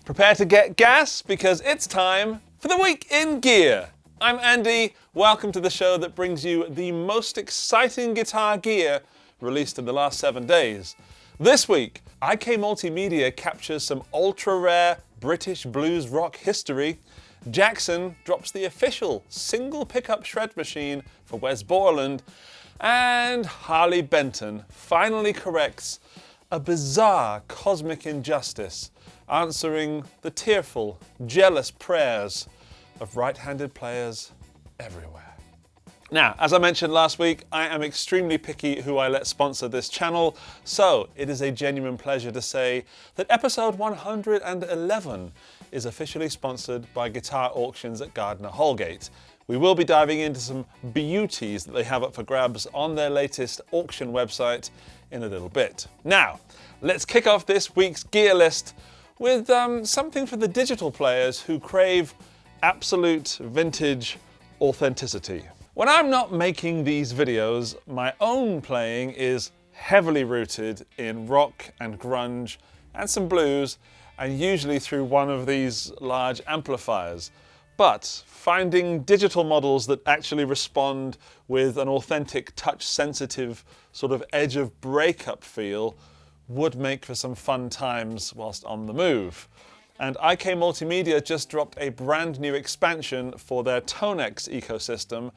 Prepare to get gas because it's time for the Week in Gear. I'm Andy, welcome to the show that brings you the most exciting guitar gear released in the last 7 days. This week, IK Multimedia captures some ultra-rare British blues rock history, Jackson drops the official single pickup shred machine for Wes Borland, and Harley Benton finally corrects a bizarre cosmic injustice, answering the tearful, jealous prayers of right-handed players everywhere. Now, as I mentioned last week, I am extremely picky who I let sponsor this channel, so it is a genuine pleasure to say that episode 111 is officially sponsored by Guitar Auctions at Gardner, Holgate. We will be diving into some beauties that they have up for grabs on their latest auction website in a little bit. Now, let's kick off this week's gear list with something for the digital players who crave absolute vintage authenticity. When I'm not making these videos, my own playing is heavily rooted in rock and grunge and some blues, and usually through one of these large amplifiers. But finding digital models that actually respond with an authentic, touch-sensitive sort of edge of breakup feel would make for some fun times whilst on the move. And IK Multimedia just dropped a brand new expansion for their ToneX ecosystem,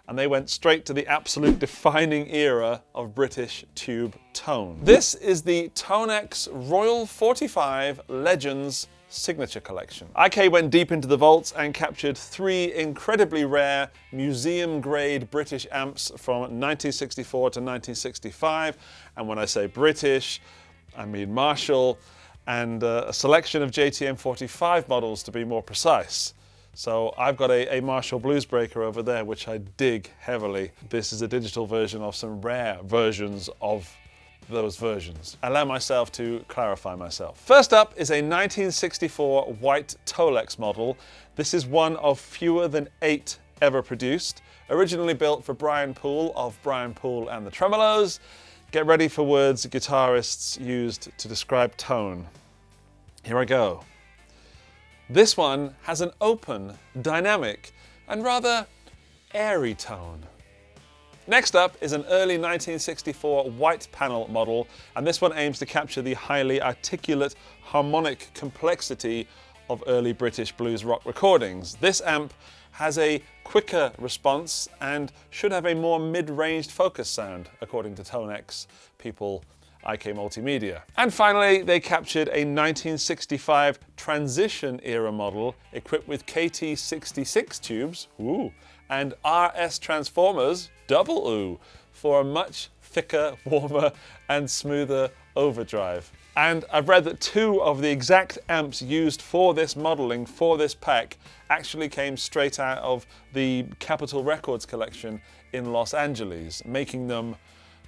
and they went straight to the absolute defining era of British tube tone. This is the ToneX Royal 45 Legends Signature Collection. IK went deep into the vaults and captured 3 incredibly rare museum-grade British amps from 1964 to 1965, and when I say British, I mean Marshall, and a selection of JTM 45 models to be more precise. So I've got a Marshall Bluesbreaker over there, which I dig heavily. This is a digital version of some rare versions of those versions. Allow myself to clarify myself. First up is a 1964 white Tolex model. This is one of fewer than 8 ever produced. Originally built for Brian Poole of Brian Poole and the Tremolos. Get ready for words guitarists used to describe tone. Here I go. This one has an open, dynamic, and rather airy tone. Next up is an early 1964 white panel model, and this one aims to capture the highly articulate harmonic complexity of early British blues rock recordings. This amp has a quicker response and should have a more mid-ranged focus sound, according to ToneX people IK Multimedia. And finally, they captured a 1965 transition era model equipped with KT66 tubes, ooh, and RS transformers, double ooh, for a much thicker, warmer, and smoother overdrive. And I've read that 2 of the exact amps used for this modeling, for this pack, actually came straight out of the Capitol Records collection in Los Angeles, making them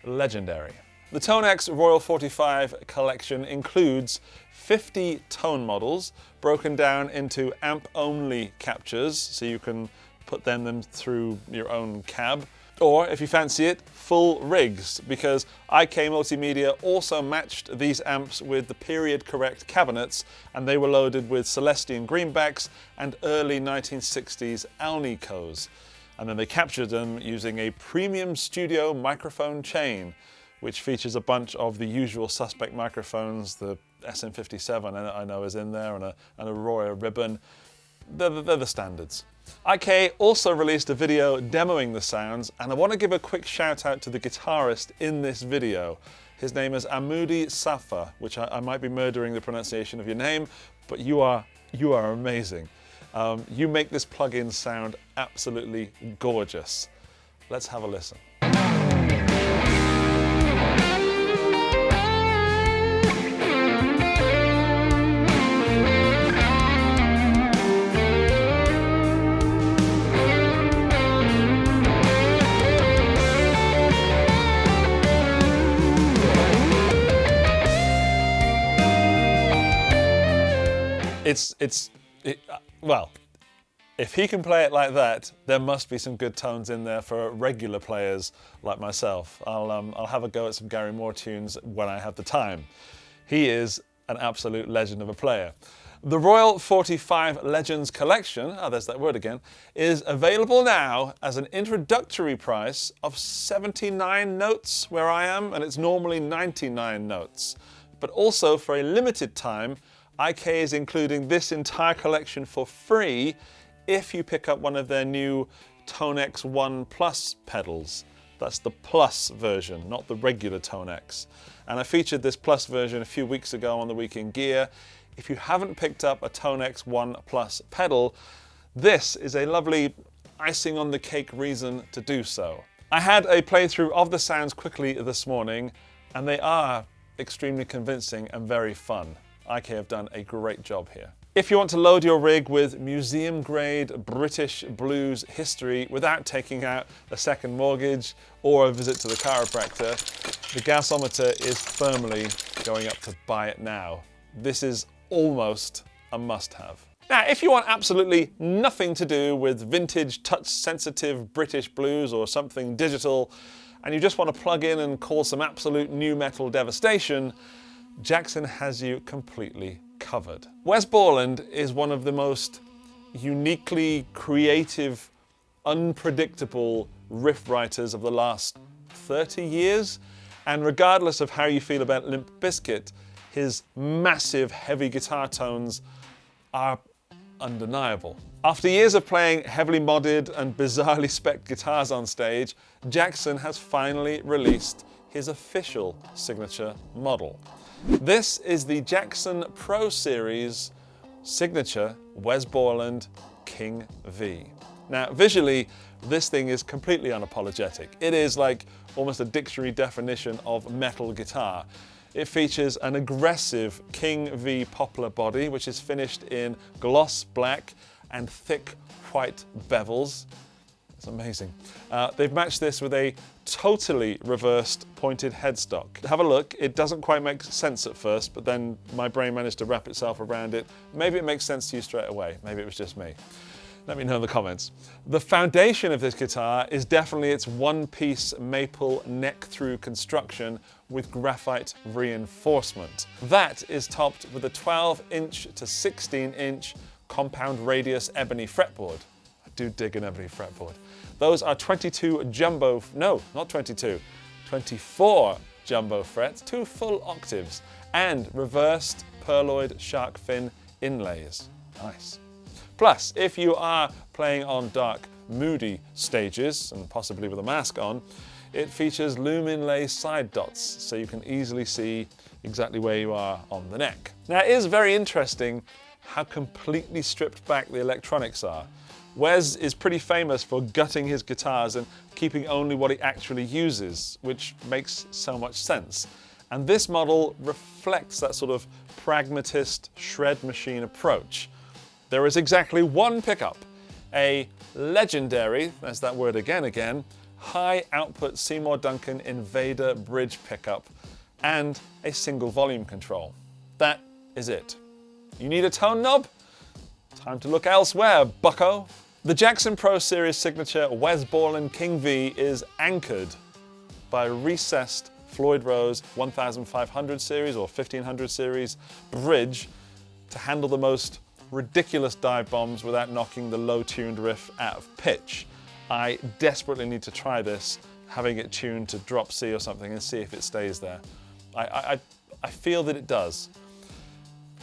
legendary. The ToneX Royal 45 collection includes 50 tone models broken down into amp-only captures, so you can put them through your own cab. Or, if you fancy it, full rigs, because IK Multimedia also matched these amps with the period-correct cabinets, and they were loaded with Celestian greenbacks and early 1960s Alnicos. And then they captured them using a premium studio microphone chain, which features a bunch of the usual suspect microphones. The SM57 I know is in there, and a Royer ribbon. They're the standards. IK also released a video demoing the sounds, and I want to give a quick shout out to the guitarist in this video. His name is Amoudi Safa, which I might be murdering the pronunciation of your name, but you are amazing. You make this plugin sound absolutely gorgeous. Let's have a listen. Well, if he can play it like that, there must be some good tones in there for regular players like myself. I'll have a go at some Gary Moore tunes when I have the time. He is an absolute legend of a player. The Royal 45 Legends Collection, oh there's that word again, is available now as an introductory price of 79 notes where I am, and it's normally 99 notes. But also for a limited time, IK is including this entire collection for free if you pick up one of their new ToneX 1 Plus pedals. That's the Plus version, not the regular ToneX. And I featured this Plus version a few weeks ago on the Week in Gear. If you haven't picked up a ToneX 1 Plus pedal, this is a lovely icing on the cake reason to do so. I had a playthrough of the sounds quickly this morning, and they are extremely convincing and very fun. IK have done a great job here. If you want to load your rig with museum-grade British blues history without taking out a second mortgage or a visit to the chiropractor, the gasometer is firmly going up to buy it now. This is almost a must-have. Now, if you want absolutely nothing to do with vintage, touch-sensitive British blues or something digital, and you just want to plug in and cause some absolute new metal devastation, Jackson has you completely covered. Wes Borland is one of the most uniquely creative, unpredictable riff writers of the last 30 years, and regardless of how you feel about Limp Bizkit, his massive heavy guitar tones are undeniable. After years of playing heavily modded and bizarrely spec'd guitars on stage, Jackson has finally released his official signature model. This is the Jackson Pro Series signature Wes Borland King V. Now, visually, this thing is completely unapologetic. It is like almost a dictionary definition of metal guitar. It features an aggressive King V poplar body, which is finished in gloss black and thick white bevels. It's amazing. They've matched this with a totally reversed pointed headstock. Have a look. It doesn't quite make sense at first, but then my brain managed to wrap itself around it. Maybe it makes sense to you straight away. Maybe it was just me. Let me know in the comments. The foundation of this guitar is definitely its one-piece maple neck-through construction with graphite reinforcement. That is topped with a 12-inch to 16-inch compound radius ebony fretboard. I do dig an ebony fretboard. Those are 24 jumbo frets, 2 full octaves, and reversed pearloid shark fin inlays. Nice. Plus, if you are playing on dark, moody stages, and possibly with a mask on, it features loom inlay side dots, so you can easily see exactly where you are on the neck. Now, it is very interesting how completely stripped back the electronics are. Wes is pretty famous for gutting his guitars and keeping only what he actually uses, which makes so much sense. And this model reflects that sort of pragmatist shred machine approach. There is exactly one pickup, a legendary, there's that word again, high output Seymour Duncan Invader bridge pickup, and a single volume control. That is it. You need a tone knob? Time to look elsewhere, bucko. The Jackson Pro Series signature Wes Borland King V is anchored by a recessed Floyd Rose 1500 series or 1500 series bridge to handle the most ridiculous dive bombs without knocking the low-tuned riff out of pitch. I desperately need to try this, having it tuned to drop C or something, and see if it stays there. I feel that it does.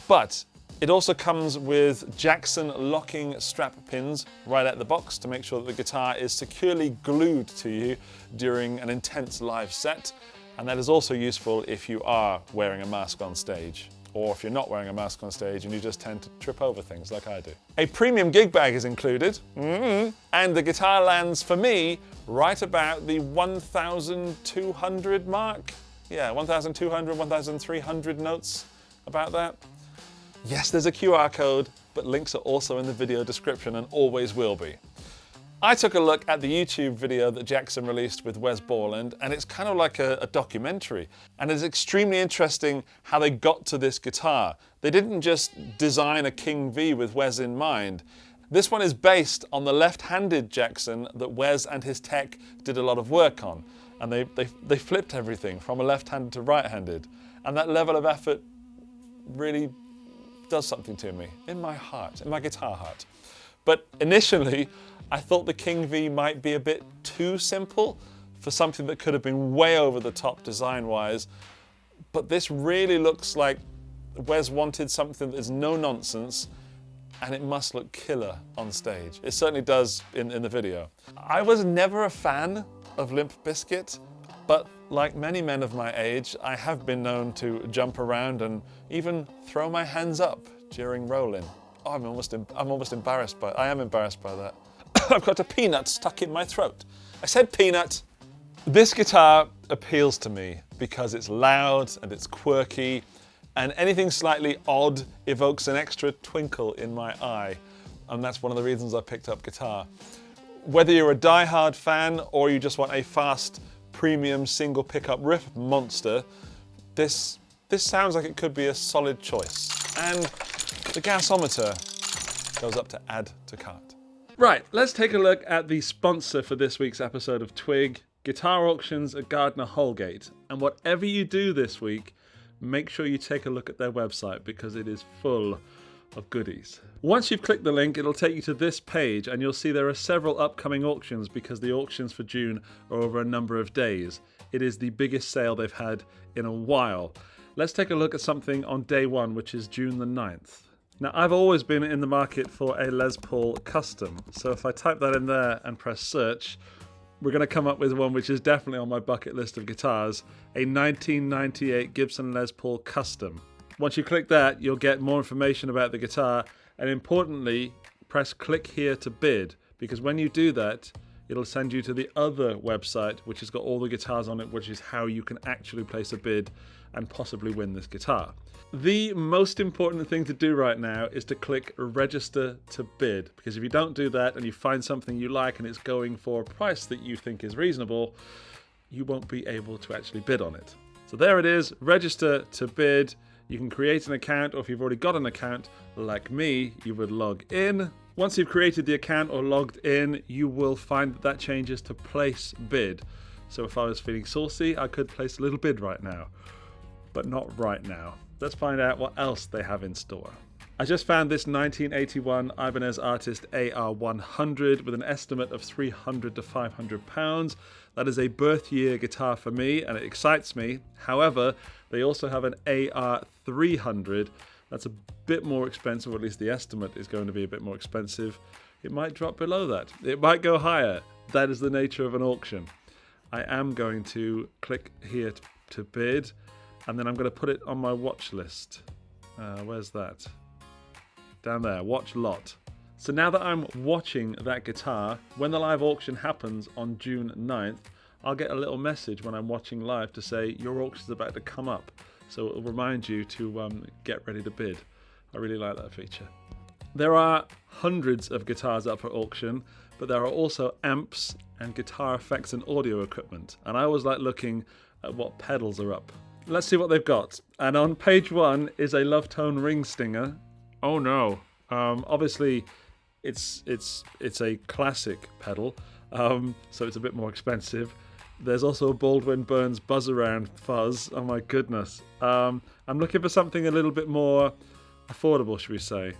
But it also comes with Jackson locking strap pins right out the box to make sure that the guitar is securely glued to you during an intense live set. And that is also useful if you are wearing a mask on stage, or if you're not wearing a mask on stage and you just tend to trip over things like I do. A premium gig bag is included, and the guitar lands for me right about the 1,200 mark. Yeah, 1,200, 1,300 notes, about that. Yes, there's a QR code, but links are also in the video description and always will be. I took a look at the YouTube video that Jackson released with Wes Borland, and it's kind of like a documentary. And it's extremely interesting how they got to this guitar. They didn't just design a King V with Wes in mind. This one is based on the left-handed Jackson that Wes and his tech did a lot of work on. And they flipped everything from a left-handed to right-handed. And that level of effort really does something to me, in my heart, in my guitar heart. But initially, I thought the King V might be a bit too simple for something that could have been way over the top design-wise. But this really looks like Wes wanted something that's no nonsense, and it must look killer on stage. It certainly does in the video. I was never a fan of Limp Bizkit, but like many men of my age, I have been known to jump around and even throw my hands up during roll-in. Oh, I'm almost embarrassed by it. I am embarrassed by that. I've got a peanut stuck in my throat. I said peanut. This guitar appeals to me because it's loud and it's quirky, and anything slightly odd evokes an extra twinkle in my eye. And that's one of the reasons I picked up guitar. Whether you're a die-hard fan or you just want a fast, premium single pickup riff monster, this sounds like it could be a solid choice. And the gasometer goes up to add to cart. Right, let's take a look at the sponsor for this week's episode of TWIG, guitar auctions at Gardner Holgate. And whatever you do this week, make sure you take a look at their website because it is full of goodies. Once you've clicked the link, it'll take you to this page and you'll see there are several upcoming auctions because the auctions for June are over a number of days. It is the biggest sale they've had in a while. Let's take a look at something on day one, which is June the 9th. Now, I've always been in the market for a Les Paul Custom. So if I type that in there and press search, we're going to come up with one which is definitely on my bucket list of guitars, a 1998 Gibson Les Paul Custom. Once you click that, you'll get more information about the guitar, and importantly, press click here to bid, because when you do that, it'll send you to the other website, which has got all the guitars on it, which is how you can actually place a bid and possibly win this guitar. The most important thing to do right now is to click register to bid, because if you don't do that and you find something you like and it's going for a price that you think is reasonable, you won't be able to actually bid on it. So there it is, register to bid. You can create an account, or if you've already got an account, like me, you would log in. Once you've created the account or logged in, you will find that changes to place bid. So if I was feeling saucy, I could place a little bid right now, but not right now. Let's find out what else they have in store. I just found this 1981 Ibanez Artist AR100 with an estimate of 300 to 500 pounds. That is a birth year guitar for me, and it excites me. However, they also have an AR300. That's a bit more expensive, or at least the estimate is going to be a bit more expensive. It might drop below that. It might go higher. That is the nature of an auction. I am going to click here to bid, and then I'm going to put it on my watch list. Where's that? Down there, watch lot. So now that I'm watching that guitar, when the live auction happens on June 9th, I'll get a little message when I'm watching live to say your auction's about to come up. So it'll remind you to get ready to bid. I really like that feature. There are hundreds of guitars up for auction, but there are also amps and guitar effects and audio equipment. And I always like looking at what pedals are up. Let's see what they've got. And on page one is a Love Tone ring stinger. Oh no. Obviously it's a classic pedal, so it's a bit more expensive. There's also a Baldwin Burns Buzz Around Fuzz. Oh my goodness. I'm looking for something a little bit more affordable, should we say.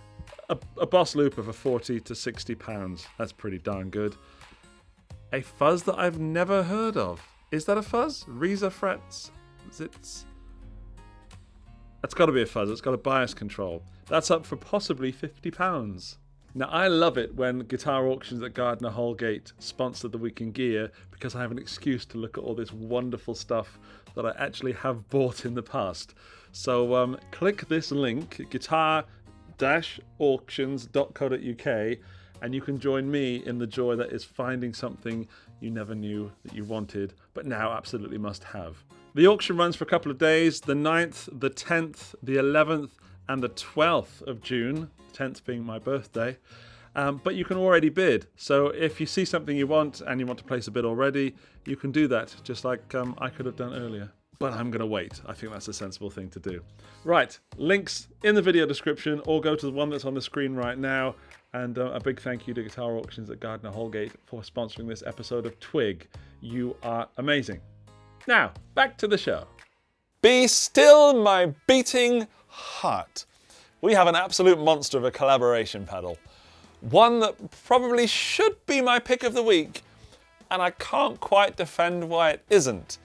A Boss Looper for 40 to 60 pounds. That's pretty darn good. A fuzz that I've never heard of. Is that a fuzz? Reza Frets. That's got to be a fuzz. It's got a bias control. That's up for possibly £50. Now, I love it when guitar auctions at Gardner Holgate sponsor the Week in Gear, because I have an excuse to look at all this wonderful stuff that I actually have bought in the past. So click this link, guitar-auctions.co.uk, and you can join me in the joy that is finding something you never knew that you wanted, but now absolutely must have. The auction runs for a couple of days, the 9th, the 10th, the 11th, and the 12th of June, 10th being my birthday. But you can already bid. So if you see something you want and you want to place a bid already, you can do that, just like I could have done earlier. But I'm going to wait. I think that's a sensible thing to do. Right, links in the video description, or go to the one that's on the screen right now. And a big thank you to Guitar Auctions at Gardner Holgate for sponsoring this episode of TWIG. You are amazing. Now, back to the show. Be still, my beating heart. we have an absolute monster of a collaboration pedal. One that probably should be my pick of the week, and I can't quite defend why it isn't.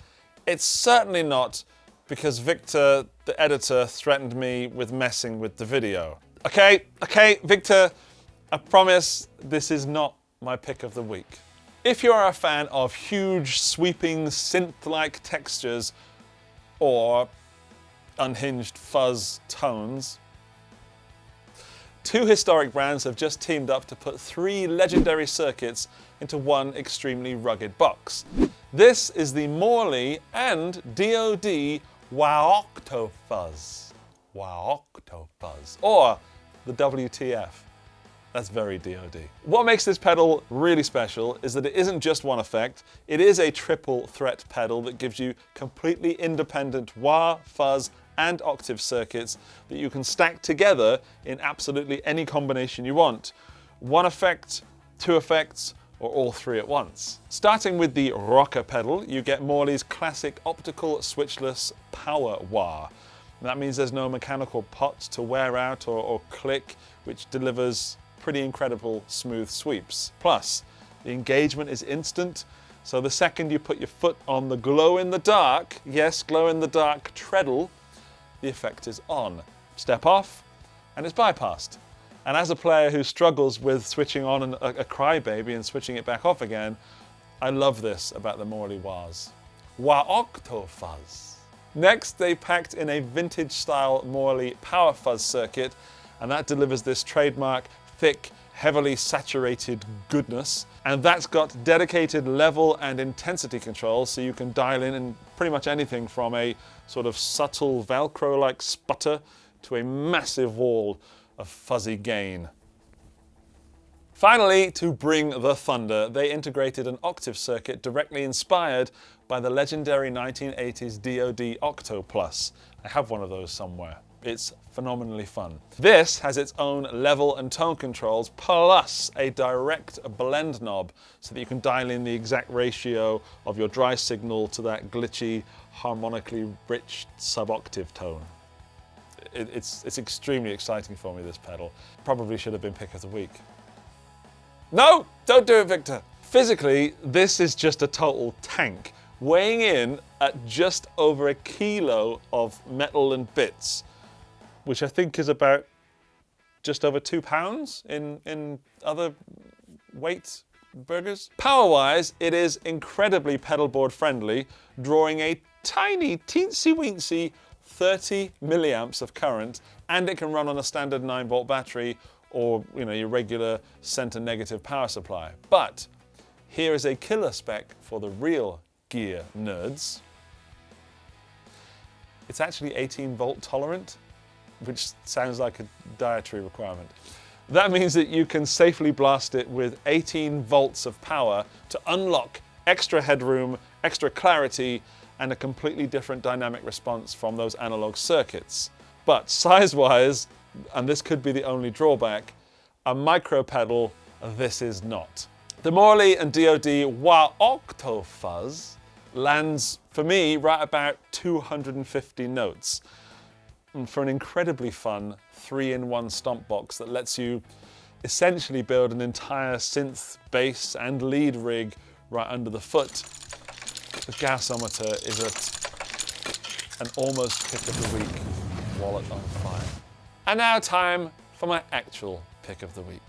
It's certainly not because Victor, the editor, threatened me with messing with the video. Okay, Victor, I promise this is not my pick of the week. If you are a fan of huge, sweeping, synth-like textures or unhinged fuzz tones, two historic brands have just teamed up to put 3 legendary circuits into one extremely rugged box. This is the Morley and DOD wah-octave-fuzz. Wah-octave-fuzz. Or the WTF. That's very DOD. What makes this pedal really special is that it isn't just one effect, it is a triple threat pedal that gives you completely independent wah, fuzz, and octave circuits that you can stack together in absolutely any combination you want. One effect, 2 effects, or all 3 at once. Starting with the rocker pedal, you get Morley's classic optical switchless power wah. That means there's no mechanical pot to wear out or click, which delivers pretty incredible smooth sweeps. Plus, the engagement is instant, so the second you put your foot on the glow-in-the-dark, yes, glow-in-the-dark treadle, the effect is on. Step off, and it's bypassed. And as a player who struggles with switching on a crybaby and switching it back off again, I love this about the Morley wahs. Wah-octave-fuzz. Next, they packed in a vintage-style Morley power fuzz circuit, and that delivers this trademark thick, heavily saturated goodness. And that's got dedicated level and intensity controls, so you can dial in pretty much anything from a sort of subtle Velcro-like sputter to a massive wall of fuzzy gain. Finally, to bring the thunder, they integrated an octave circuit directly inspired by the legendary 1980s DoD Octo Plus. I have one of those somewhere. It's phenomenally fun. This has its own level and tone controls, plus a direct blend knob so that you can dial in the exact ratio of your dry signal to that glitchy, harmonically rich sub-octave tone. It's extremely exciting for me, this pedal. Probably should have been pick of the week. No, don't do it, Victor. Physically, this is just a total tank, weighing in at just over 1 kilo of metal and bits, which I think is about just over 2 pounds in other weight burgers. Power-wise, it is incredibly pedalboard friendly, drawing a tiny, teensy-weensy 30 milliamps of current, and it can run on a standard 9-volt battery or your regular center negative power supply. But here is a killer spec for the real gear nerds. It's actually 18-volt tolerant, which sounds like a dietary requirement. That means that you can safely blast it with 18 volts of power to unlock extra headroom, extra clarity, and a completely different dynamic response from those analog circuits. But size-wise, and this could be the only drawback, a micro pedal, this is not. The Morley and DoD wah-octave-fuzz lands, for me, right about 250 notes. And for an incredibly fun 3-in-1 stomp box that lets you essentially build an entire synth, bass, and lead rig right under the foot, the gasometer is at an almost pick of the week wallet on fire. And now time for my actual pick of the week.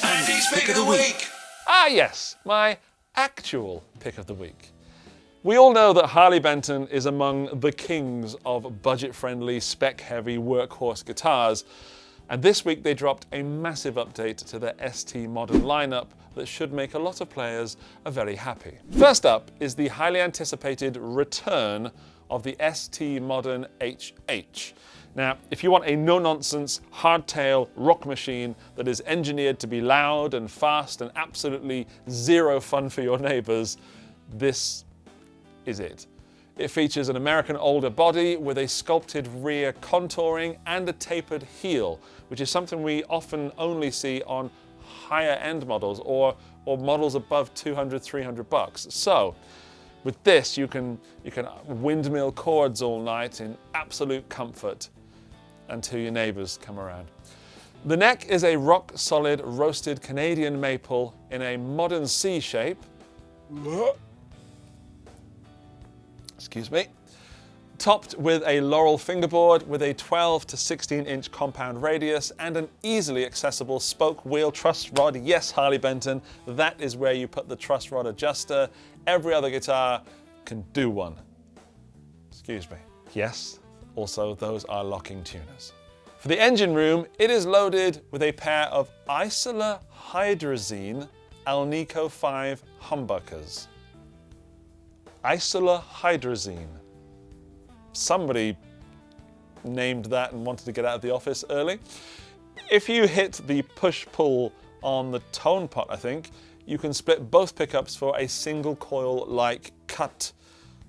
Andy's pick of the week. Ah yes, my actual pick of the week. We all know that Harley Benton is among the kings of budget-friendly, spec-heavy workhorse guitars, and this week they dropped a massive update to their ST Modern lineup that should make a lot of players very happy. First up is the highly anticipated return of the ST Modern HH. Now, if you want a no-nonsense, hardtail rock machine that is engineered to be loud and fast and absolutely zero fun for your neighbors, this is it. It features an American older body with a sculpted rear contouring and a tapered heel, which is something we often only see on higher end models or models above 200, 300 bucks. So, With this, you can windmill chords all night in absolute comfort until your neighbors come around. The neck is a rock-solid roasted Canadian maple in a modern C shape. Excuse me. Topped with a laurel fingerboard with a 12 to 16 inch compound radius and an easily accessible spoke wheel truss rod. Yes, Harley Benton, that is where you put the truss rod adjuster. Every other guitar can do one. Excuse me. Yes, also those are locking tuners. For the engine room, it is loaded with a pair of Isola Hydrazine Alnico 5 humbuckers. Isola Hydrazine. Somebody named that and wanted to get out of the office early. If you hit the push-pull on the tone pot, I think, you can split both pickups for a single coil-like cut.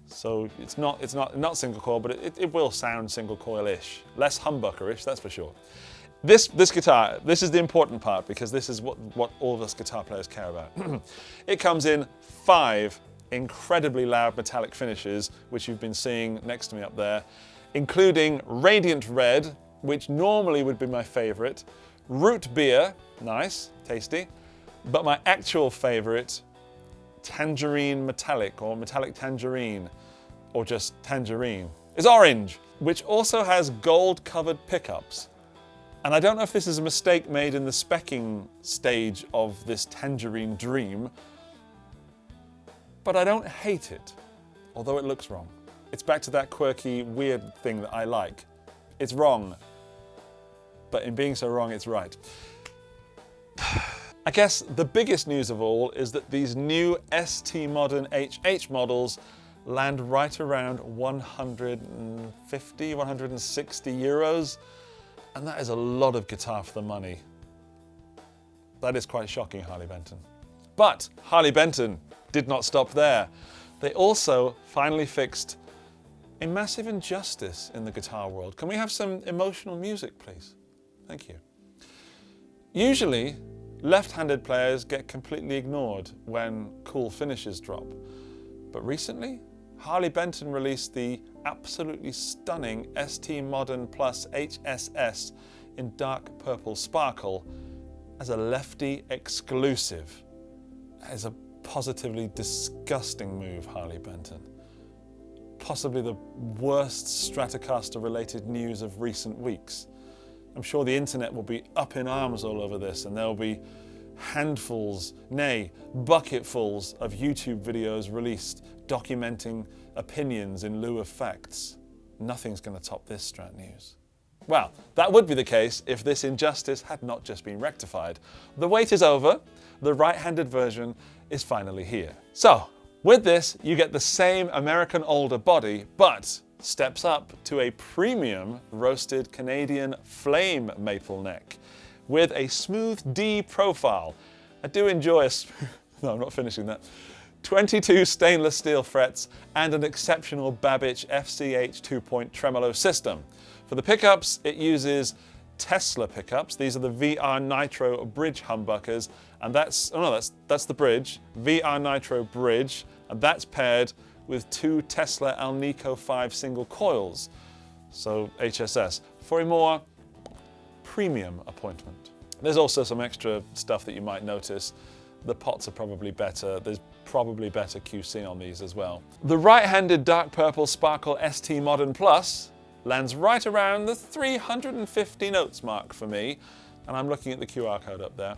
So it's not single coil, but it will sound single coil-ish. Less humbucker-ish, that's for sure. This guitar, this is the important part because this is what all of us guitar players care about. It comes in 5 incredibly loud metallic finishes, which you've been seeing next to me up there, including Radiant Red, which normally would be my favorite, Root Beer, nice, tasty, but my actual favorite, Tangerine Metallic, or Metallic Tangerine, or just Tangerine, is Orange, which also has gold-covered pickups. And I don't know if this is a mistake made in the speccing stage of this Tangerine dream, but I don't hate it, although it looks wrong. It's back to that quirky, weird thing that I like. It's wrong, but in being so wrong, it's right. I guess the biggest news of all is that these new ST Modern HH models land right around 150, 160 euros, and that is a lot of guitar for the money. That is quite shocking, Harley Benton. But Harley Benton did not stop there. They also finally fixed a massive injustice in the guitar world. Can we have some emotional music, please? Thank you. Usually, left-handed players get completely ignored when cool finishes drop. But recently, Harley Benton released the absolutely stunning ST Modern Plus HSS in dark purple sparkle as a lefty exclusive. That is a positively disgusting move, Harley Benton. Possibly the worst Stratocaster-related news of recent weeks. I'm sure the internet will be up in arms all over this, and there will be handfuls, nay, bucketfuls of YouTube videos released documenting opinions in lieu of facts. Nothing's going to top this Strat news. Well, that would be the case if this injustice had not just been rectified. The wait is over. The right-handed version is finally here. So, with this, you get the same American older body, but steps up to a premium roasted Canadian flame maple neck with a smooth D profile. I do enjoy a no, I'm not finishing that. 22 stainless steel frets and an exceptional Babbage FCH 2-point tremolo system. For the pickups, it uses Tesla pickups. These are the VR Nitro bridge humbuckers, and that's the bridge, VR Nitro bridge, and that's paired with 2 Tesla Alnico 5 single coils, so HSS, for a more premium appointment. There's also some extra stuff that you might notice. The pots are probably better. There's probably better QC on these as well. The right-handed dark purple sparkle ST Modern Plus lands right around the 350 notes mark for me, and I'm looking at the QR code up there.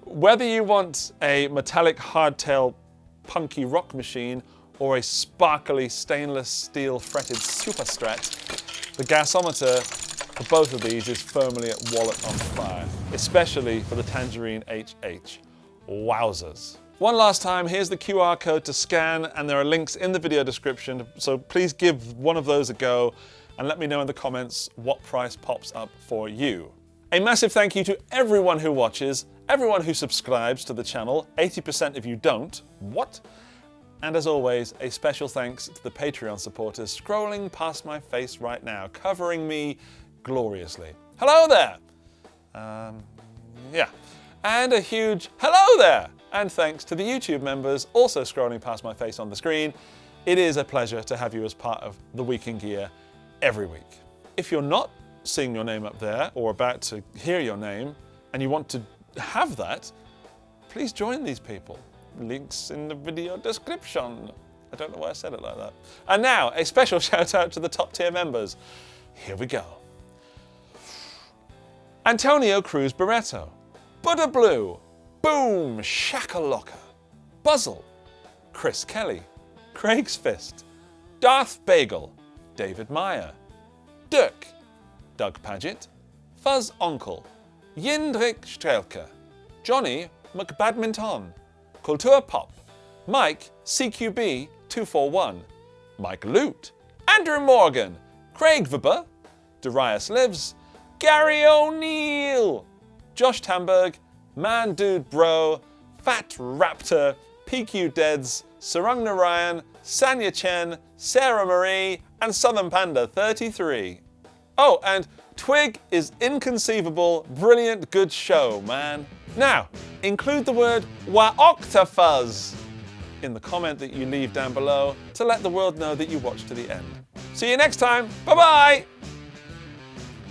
Whether you want a metallic hardtail punky rock machine or a sparkly stainless steel fretted Superstrat, the gasometer for both of these is firmly at wallet on fire, especially for the Tangerine HH. Wowzers. One last time, here's the QR code to scan, and there are links in the video description, so please give one of those a go and let me know in the comments what price pops up for you. A massive thank you to everyone who watches, everyone who subscribes to the channel, 80% of you don't. What? And as always, a special thanks to the Patreon supporters scrolling past my face right now, covering me gloriously. Hello there! Yeah. And a huge hello there! And thanks to the YouTube members also scrolling past my face on the screen, It is a pleasure to have you as part of The Week in Gear every week. If you're not seeing your name up there or about to hear your name and you want to have that, please join these people. Links in the video description. I don't know why I said it like that. And now, a special shout out to the top tier members. Here we go. Antonio Cruz Barreto, Buddha Blue, Boom Shakalaka, Buzzle, Chris Kelly, Craig's Fist, Darth Bagel, David Meyer, Dirk, Doug Paget, Fuzz Onkel, Jindrik Strelke, Johnny McBadminton, Kultur Pop, Mike CQB 241, Mike Lute, Andrew Morgan, Craig Vibber, Darius Lives, Gary O'Neill, Josh Tamberg, Man Dude Bro, Fat Raptor, PQ Deads, Sarung Narayan, Sanya Chen, Sarah Marie, and Southern Panda 33. Oh, and TWIG is inconceivable, brilliant, good show, man. Now, include the word wah-octave-fuzz in the comment that you leave down below to let the world know that you watched to the end. See you next time. Bye-bye.